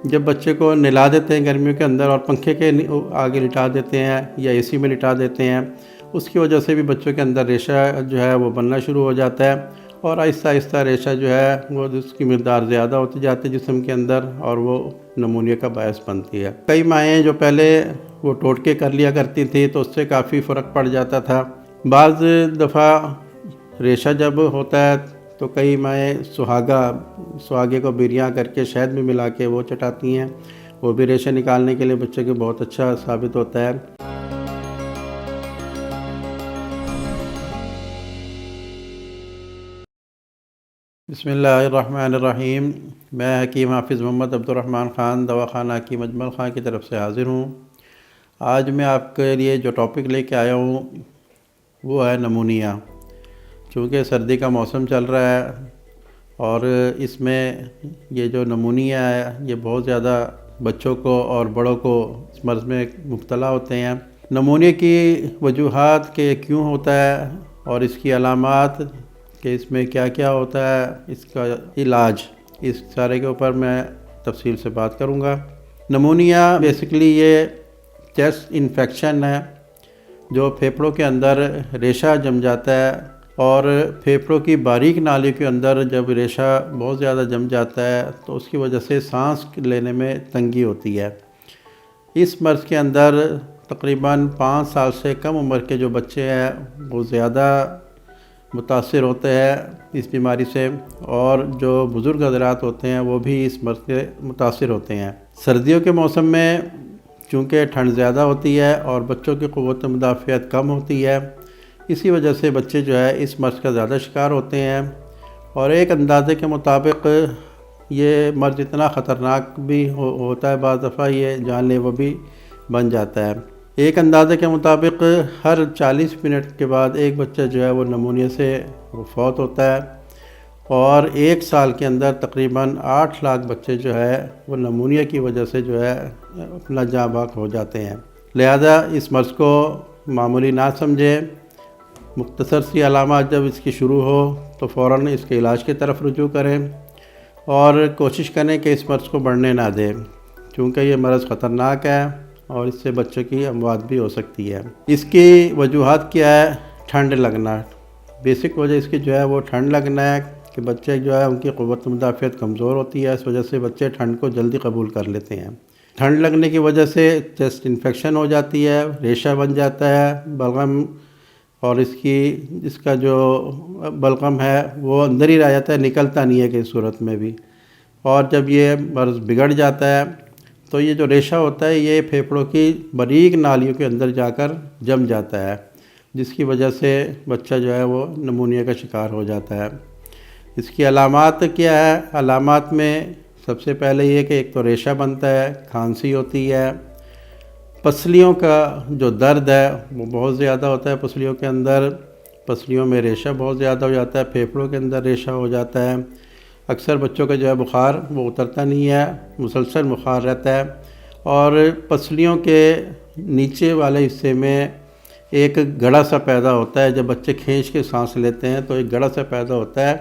جب بچے کو نلا دیتے ہیں گرمیوں کے اندر اور پنکھے کے آگے لٹا دیتے ہیں یا اے سی میں لٹا دیتے ہیں، اس کی وجہ سے بھی بچوں کے اندر ریشہ جو ہے وہ بننا شروع ہو جاتا ہے، اور آہستہ آہستہ ریشہ جو ہے وہ اس کی مقدار زیادہ ہوتی جاتی ہے جسم کے اندر، اور وہ نمونیا کا باعث بنتی ہے۔ کئی مائیں جو پہلے وہ ٹوٹکے کر لیا کرتی تھیں تو اس سے کافی فرق پڑ جاتا تھا۔ بعض دفعہ ریشہ جب ہوتا ہے تو کئی مائیں سہاگے کو بریاں کر کے شہد میں ملا کے وہ چٹاتی ہیں، وہ بھی ریشہ نکالنے کے لیے بچے کے بہت اچھا ثابت ہوتا ہے۔ بسم اللہ الرحمن الرحیم۔ میں حکیم حافظ محمد عبد الرحمن خان دواخانہ حکیم اجمل خان کی طرف سے حاضر ہوں۔ آج میں آپ کے لیے جو ٹاپک لے کے آیا ہوں وہ ہے نمونیا۔ چونکہ سردی کا موسم چل رہا ہے اور اس میں یہ جو نمونیا ہے یہ بہت زیادہ بچوں کو اور بڑوں کو اس مرض میں مبتلا ہوتے ہیں۔ نمونیا کی وجوہات کہ کیوں ہوتا ہے اور اس کی علامات کہ اس میں کیا کیا ہوتا ہے، اس کا علاج، اس سارے کے اوپر میں تفصیل سے بات کروں گا۔ نمونیا بیسیکلی یہ چیسٹ انفیکشن ہے جو پھیپھڑوں کے اندر ریشہ جم جاتا ہے، اور پھیپھڑوں کی باریک نالیوں کے اندر جب ریشہ بہت زیادہ جم جاتا ہے تو اس کی وجہ سے سانس لینے میں تنگی ہوتی ہے۔ اس مرض کے اندر تقریباً 5 سال سے کم عمر کے جو بچے ہیں وہ زیادہ متاثر ہوتے ہیں اس بیماری سے، اور جو بزرگ حضرات ہوتے ہیں وہ بھی اس مرض سے متاثر ہوتے ہیں۔ سردیوں کے موسم میں چونکہ ٹھنڈ زیادہ ہوتی ہے اور بچوں کی قوت مدافعت کم ہوتی ہے، اسی وجہ سے بچے جو ہے اس مرض کا زیادہ شکار ہوتے ہیں، اور ایک اندازے کے مطابق یہ مرض اتنا خطرناک بھی ہوتا ہے، بعض دفعہ یہ جان لیوا بھی بن جاتا ہے۔ ایک اندازے کے مطابق ہر 40 منٹ کے بعد ایک بچہ جو ہے وہ نمونیا سے فوت ہوتا ہے، اور 1 سال کے اندر تقریباً 8 لاکھ بچے جو ہے وہ نمونیا کی وجہ سے جو ہے اپنا جاں بحق ہو جاتے ہیں۔ لہذا اس مرض کو معمولی نہ سمجھیں، مختصر سی علامات جب اس کی شروع ہو تو فوراً اس کے علاج کی طرف رجوع کریں، اور کوشش کریں کہ اس مرض کو بڑھنے نہ دیں، چونکہ یہ مرض خطرناک ہے اور اس سے بچوں کی اموات بھی ہو سکتی ہے۔ اس کی وجوہات کیا ہے؟ ٹھنڈ لگنا۔ بیسک وجہ اس کی جو ہے وہ ٹھنڈ لگنا ہے کہ بچے جو ہے ان کی قوت مدافعت کمزور ہوتی ہے، اس وجہ سے بچے ٹھنڈ کو جلدی قبول کر لیتے ہیں۔ ٹھنڈ لگنے کی وجہ سے چیسٹ انفیکشن ہو جاتی ہے، ریشہ بن جاتا ہے، بلغم، اور اس کا جو بلغم ہے وہ اندر ہی رہ جاتا ہے، نکلتا نہیں ہے کسی صورت میں بھی، اور جب یہ مرض بگڑ جاتا ہے تو یہ جو ریشہ ہوتا ہے یہ پھیپھڑوں کی باریک نالیوں کے اندر جا کر جم جاتا ہے، جس کی وجہ سے بچہ جو ہے وہ نمونیا کا شکار ہو جاتا ہے۔ اس کی علامات کیا ہے؟ علامات میں سب سے پہلے یہ کہ ایک تو ریشہ بنتا ہے، کھانسی ہوتی ہے، پسلیوں کا جو درد ہے وہ بہت زیادہ ہوتا ہے، پسلیوں کے اندر، پسلیوں میں ریشہ بہت زیادہ ہو جاتا ہے، پھیپھڑوں کے اندر ریشہ ہو جاتا ہے۔ اکثر بچوں کا جو ہے بخار وہ اترتا نہیں ہے، مسلسل بخار رہتا ہے، اور پسلیوں کے نیچے والے حصے میں ایک گڑھا سا پیدا ہوتا ہے، جب بچے کھینچ کے سانس لیتے ہیں تو ایک گڑھا سا پیدا ہوتا ہے،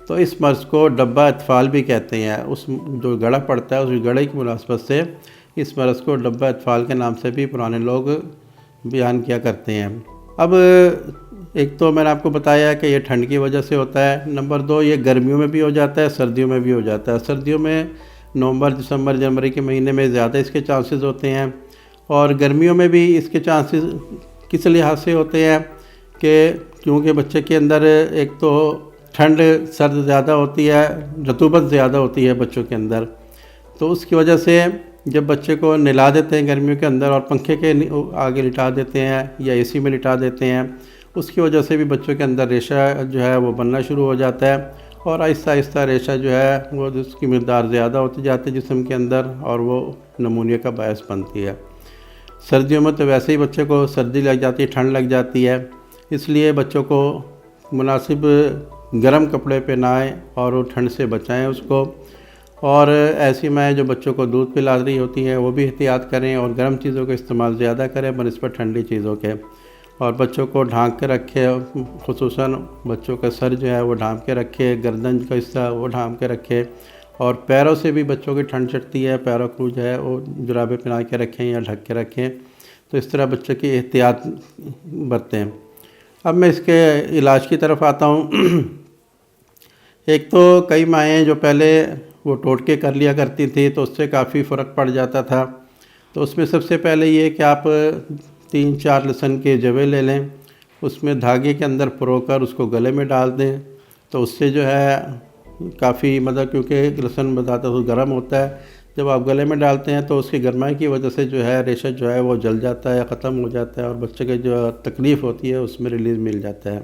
تو اس مرض کو ڈبہ اطفال بھی کہتے ہیں۔ اس جو گڑھا پڑتا ہے اس گڑھے کی مناسبت سے اس مرض کو ڈبہ اطفال کے نام سے بھی پرانے لوگ بیان کیا کرتے ہیں۔ اب ایک تو میں نے آپ کو بتایا کہ یہ ٹھنڈ کی وجہ سے ہوتا ہے، نمبر 2 یہ گرمیوں میں بھی ہو جاتا ہے، سردیوں میں بھی ہو جاتا ہے۔ سردیوں میں نومبر، دسمبر، جنوری کے مہینے میں زیادہ اس کے چانسز ہوتے ہیں، اور گرمیوں میں بھی اس کے چانسز کس لحاظ سے ہوتے ہیں کہ کیونکہ بچے کے اندر ایک تو ٹھنڈ سرد زیادہ ہوتی ہے، رطوبت زیادہ ہوتی ہے بچوں کے اندر، تو اس کی وجہ سے جب بچے کو نلا دیتے ہیں گرمیوں کے اندر اور پنکھے کے آگے لٹا دیتے ہیں یا اے سی میں لٹا دیتے ہیں، اس کی وجہ سے بھی بچوں کے اندر ریشہ جو ہے وہ بننا شروع ہو جاتا ہے، اور آہستہ آہستہ ریشہ جو ہے وہ اس کی مقدار زیادہ ہوتی جاتی ہے جسم کے اندر، اور وہ نمونیا کا باعث بنتی ہے۔ سردیوں میں تو ویسے ہی بچے کو سردی لگ جاتی ہے، ٹھنڈ لگ جاتی ہے، اس لیے بچوں کو مناسب گرم کپڑے پہنائیں اور وہ ٹھنڈ سے بچائیں اس کو، اور ایسی مائیں جو بچوں کو دودھ پلا رہی ہوتی ہیں وہ بھی احتیاط کریں اور گرم چیزوں کا استعمال زیادہ کریں بنسبت ٹھنڈی چیزوں کے، اور بچوں کو ڈھانک کے رکھے، خصوصاً بچوں کا سر جو ہے وہ ڈھانپ کے رکھے، گردن کا حصہ وہ ڈھانپ کے رکھے، اور پیروں سے بھی بچوں کی ٹھنڈ چڑھتی ہے، پیروں کو جو ہے وہ جرابیں پہنا کے رکھیں یا ڈھک کے رکھیں، تو اس طرح بچے کی احتیاط برتیں۔ اب میں اس کے علاج کی طرف آتا ہوں۔ ایک تو کئی مائیں جو پہلے وہ ٹوٹکے کر لیا کرتی تھی تو اس سے کافی فرق پڑ جاتا تھا، تو اس میں سب سے پہلے یہ کہ آپ 3-4 لہسن کے جوے لے لیں، اس میں دھاگے کے اندر پرو کر اس کو گلے میں ڈال دیں، تو اس سے جو ہے کافی مطلب، کیونکہ لہسن بتاتا تو گرم ہوتا ہے، جب آپ گلے میں ڈالتے ہیں تو اس کی گرمائی کی وجہ سے جو ہے ریشہ جو ہے وہ جل جاتا ہے، ختم ہو جاتا ہے، اور بچے کے جو تکلیف ہوتی ہے اس میں ریلیز مل جاتا ہے۔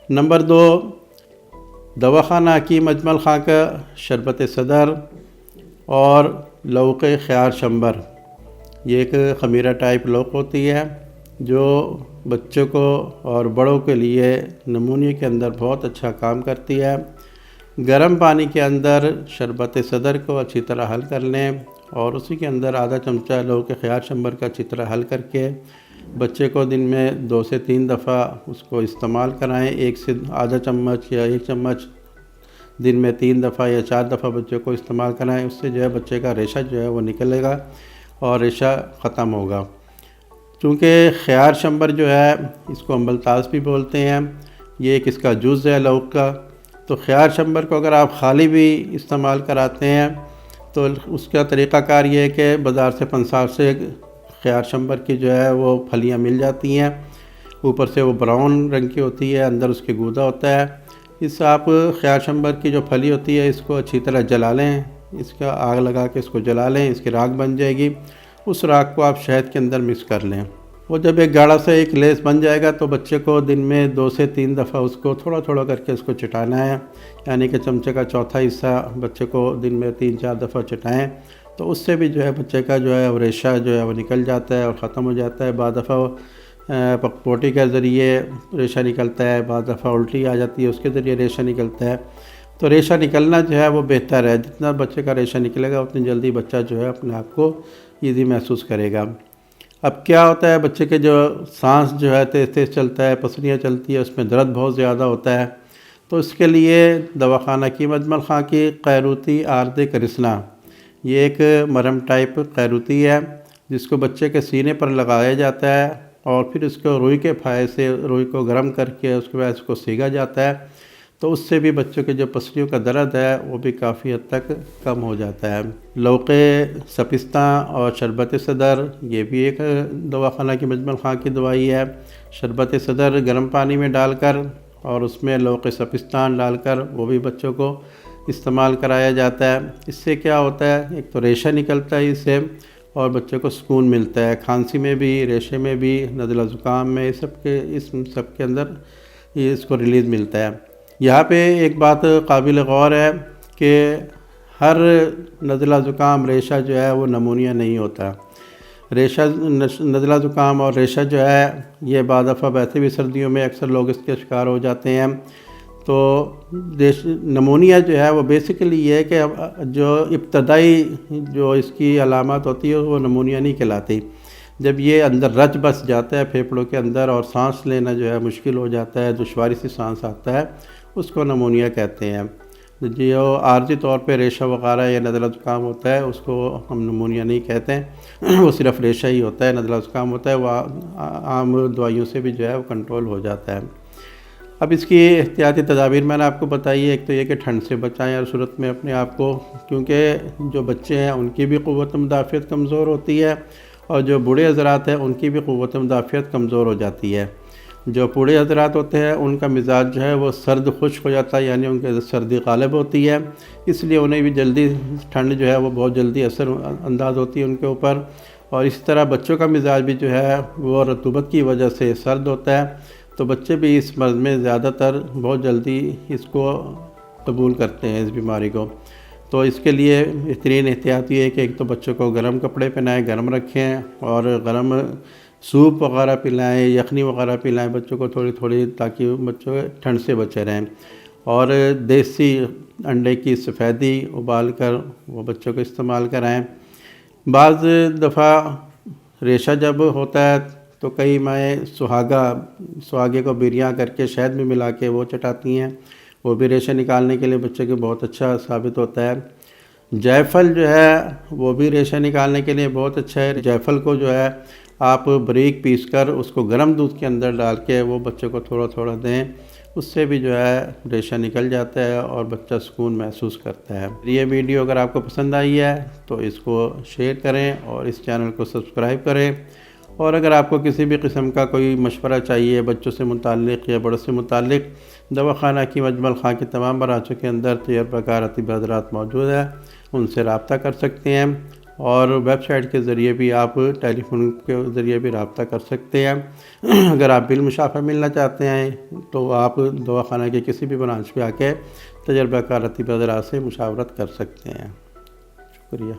نمبر 2، دواخانہ حکیم اجمل خان کا شربت صدر اور لوق خیار شمبر، یہ ایک خمیرہ ٹائپ لوق ہوتی ہے جو بچوں کو اور بڑوں کے لیے نمونیا کے اندر بہت اچھا کام کرتی ہے۔ گرم پانی کے اندر شربت صدر کو اچھی طرح حل کر لیں اور اسی کے اندر آدھا چمچہ لوق خیار شمبر کا اچھی طرح حل کر کے بچے کو دن میں 2 سے 3 دفعہ اس کو استعمال کرائیں، 1 سے آدھا چمچ یا 1 چمچ دن میں 3 دفعہ یا 4 دفعہ بچے کو استعمال کرائیں، اس سے جو ہے بچے کا ریشہ جو ہے وہ نکلے گا اور ریشہ ختم ہوگا۔ چونکہ خیار شمبر جو ہے اس کو امبل تاز بھی بولتے ہیں، یہ ایک اس کا جز ہے لوق کا، تو خیار شمبر کو اگر آپ خالی بھی استعمال کراتے ہیں تو اس کا طریقہ کار یہ ہے کہ بازار سے پنسار سے خیار شمبر کی جو ہے وہ پھلیاں مل جاتی ہیں، اوپر سے وہ براؤن رنگ کی ہوتی ہے، اندر اس کے گودا ہوتا ہے۔ اس آپ خیار شمبر کی جو پھلی ہوتی ہے اس کو اچھی طرح جلا لیں، اس کا آگ لگا کے اس کو جلا لیں، اس کی راکھ بن جائے گی، اس راکھ کو آپ شہد کے اندر مکس کر لیں۔ وہ جب ایک گاڑھا سے ایک لیس بن جائے گا تو بچے کو دن میں 2 سے 3 دفعہ اس کو تھوڑا تھوڑا کر کے اس کو چٹانا ہے، یعنی کہ چمچے کا چوتھا حصہ بچے کو دن میں 3-4 دفعہ چٹائیں، تو اس سے بھی جو ہے بچے کا جو ہے ریشہ جو ہے وہ نکل جاتا ہے اور ختم ہو جاتا ہے۔ بعض دفعہ پکپوٹی کے ذریعے ریشہ نکلتا ہے، بعض دفعہ الٹی آ جاتی ہے اس کے ذریعے ریشہ نکلتا ہے، تو ریشہ نکلنا جو ہے وہ بہتر ہے، جتنا بچے کا ریشہ نکلے گا اتنی جلدی بچہ جو ہے اپنے آپ کو ایزی محسوس کرے گا۔ اب کیا ہوتا ہے، بچے کے جو سانس جو ہے تیز تیز چلتا ہے، پسلیاں چلتی ہے، اس میں درد بہت زیادہ ہوتا ہے، تو اس کے لیے دواخانہ حکیم اجمل خان کی قیروتی آرد کرسنا، یہ ایک مرہم ٹائپ قیروتی ہے جس کو بچے کے سینے پر لگایا جاتا ہے اور پھر اس کو روئی کے پھائے سے روئی کو گرم کر کے اس کے بعد اس کو سیگا جاتا ہے، تو اس سے بھی بچوں کے جو پسلیوں کا درد ہے وہ بھی کافی حد تک کم ہو جاتا ہے۔ لوق سپستہ اور شربت صدر، یہ بھی ایک دواخانہ حکیم اجمل خان کی دوائی ہے۔ شربت صدر گرم پانی میں ڈال کر اور اس میں لوق سپستان ڈال کر وہ بھی بچوں کو استعمال کرایا جاتا ہے۔ اس سے کیا ہوتا ہے، ایک تو ریشہ نکلتا ہے اس سے اور بچے کو سکون ملتا ہے، کھانسی میں بھی، ریشے میں بھی، نزلہ زکام میں، اس سب کے اندر یہ اس کو ریلیز ملتا ہے۔ یہاں پہ ایک بات قابل غور ہے کہ ہر نزلہ زکام ریشہ جو ہے وہ نمونیا نہیں ہوتا۔ ریشہ نزلہ زکام اور ریشہ جو ہے یہ بعض دفعہ ویسے بھی سردیوں میں اکثر لوگ اس کے شکار ہو جاتے ہیں، تو نمونیا جو ہے وہ بیسیکلی یہ ہے کہ جو ابتدائی جو اس کی علامات ہوتی ہے وہ نمونیا نہیں کہلاتی۔ جب یہ اندر رچ بس جاتا ہے پھیپھڑوں کے اندر اور سانس لینا جو ہے مشکل ہو جاتا ہے، دشواری سے سانس آتا ہے، اس کو نمونیا کہتے ہیں۔ جو عارضی طور پہ ریشہ وغیرہ یا نزلہ زکام ہوتا ہے اس کو ہم نمونیا نہیں کہتے ہیں، وہ صرف ریشہ ہی ہوتا ہے۔ نزلہ زکام ہوتا ہے وہ عام دوائیوں سے بھی جو ہے وہ کنٹرول ہو جاتا ہے۔ اب اس کی احتیاطی تدابیر میں نے آپ کو بتائی ہے، ایک تو یہ کہ ٹھنڈ سے بچائیں ہر صورت میں اپنے آپ کو، کیونکہ جو بچے ہیں ان کی بھی قوت مدافعت کمزور ہوتی ہے اور جو بوڑھے حضرات ہیں ان کی بھی قوت مدافعت کمزور ہو جاتی ہے۔ جو بوڑھے حضرات ہوتے ہیں ان کا مزاج جو ہے وہ سرد خشک ہو جاتا ہے، یعنی ان کے سردی غالب ہوتی ہے، اس لیے انہیں بھی جلدی ٹھنڈ جو ہے وہ بہت جلدی اثر انداز ہوتی ہے ان کے اوپر، اور اسی طرح بچوں کا مزاج بھی جو ہے وہ رطوبت کی وجہ سے سرد ہوتا ہے، تو بچے بھی اس مرض میں زیادہ تر بہت جلدی اس کو قبول کرتے ہیں، اس بیماری کو۔ تو اس کے لیے بہترین احتیاط یہ ہے کہ ایک تو بچوں کو گرم کپڑے پہنائیں، گرم رکھیں، اور گرم سوپ وغیرہ پلائیں، یخنی وغیرہ پلائیں بچوں کو تھوڑی تھوڑی، تاکہ بچوں ٹھنڈ سے بچے رہیں، اور دیسی انڈے کی سفیدی ابال کر وہ بچوں کو استعمال کرائیں۔ بعض دفعہ ریشہ جب ہوتا ہے تو کئی مائیں سہاگے کو بریاں کر کے شہد میں ملا کے وہ چٹاتی ہیں، وہ بھی ریشہ نکالنے کے لیے بچے کے بہت اچھا ثابت ہوتا ہے۔ جائفل جو ہے وہ بھی ریشہ نکالنے کے لیے بہت اچھا ہے۔ جائفل کو جو ہے آپ باریک پیس کر اس کو گرم دودھ کے اندر ڈال کے وہ بچے کو تھوڑا تھوڑا دیں، اس سے بھی جو ہے ریشہ نکل جاتا ہے اور بچہ سکون محسوس کرتا ہے۔ یہ ویڈیو اگر آپ کو پسند آئی ہے تو اس کو شیئر کریں اور اس چینل کو سبسکرائب کریں، اور اگر آپ کو کسی بھی قسم کا کوئی مشورہ چاہیے بچوں سے متعلق یا بڑوں سے متعلق، دواخانہ حکیم اجمل خان کے تمام برانچوں کے اندر تجربہ کار اطباء حضرات موجود ہیں، ان سے رابطہ کر سکتے ہیں، اور ویب سائٹ کے ذریعے بھی آپ ٹیلی فون کے ذریعے بھی رابطہ کر سکتے ہیں۔ اگر آپ بالمشافہ ملنا چاہتے ہیں تو آپ دواخانہ کے کسی بھی برانچ پہ آ کے تجربہ کار اطباء حضرات سے مشاورت کر سکتے ہیں۔ شکریہ۔